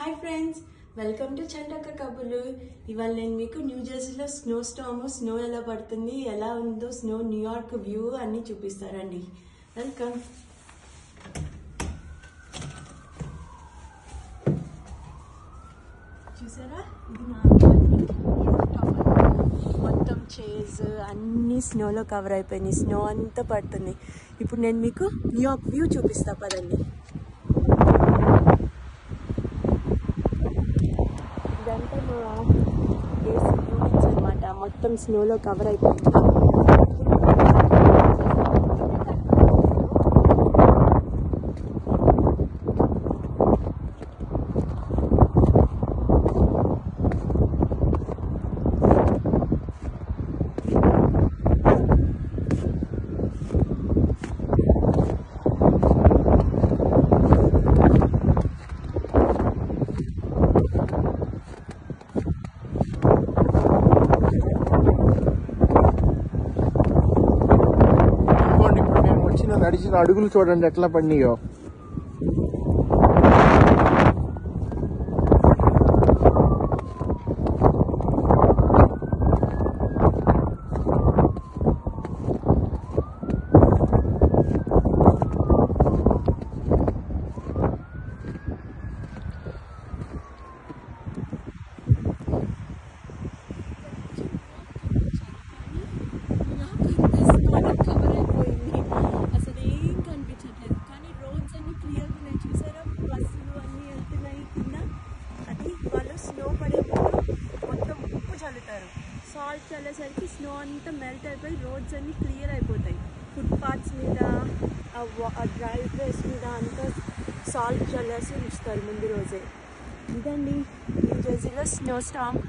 Hi friends, welcome to చండక కబులు. ఇవాళ నేను మీకు న్యూ జెర్సీలో స్నో స్టామ్, స్నో ఎలా పడుతుంది, ఎలా ఉందో స్నో న్యూయార్క్ వ్యూ అన్నీ చూపిస్తారండి. వెల్కమ్. చూసారా, ఇది మా మొత్తం చైర్స్ అన్నీ స్నోలో కవర్ అయిపోయినాయి. స్నో అంతా పడుతుంది. ఇప్పుడు నేను మీకు న్యూయార్క్ వ్యూ చూపిస్తా పదండి. ఇదంతా మా ఏసీ యూనిట్స్ అనమాట. మొత్తం స్నోలో కవర్ అయిపోయింది. నడిచిన అడుగులు చూడండి ఎట్లా పడినాయో. సాల్ట్ చల్లేసరికి స్నో అంతా మెల్ట్ అయిపోయి రోడ్స్ అన్నీ క్లియర్ అయిపోతాయి. ఫుట్పాత్స్ మీద, డ్రైవ్ వేస్ మీద అంతా సాల్ట్ చల్లేసి ఉంచుతారు ముందు రోజే. ఇదండి న్యూ జెర్సీలో స్నో స్టామ్.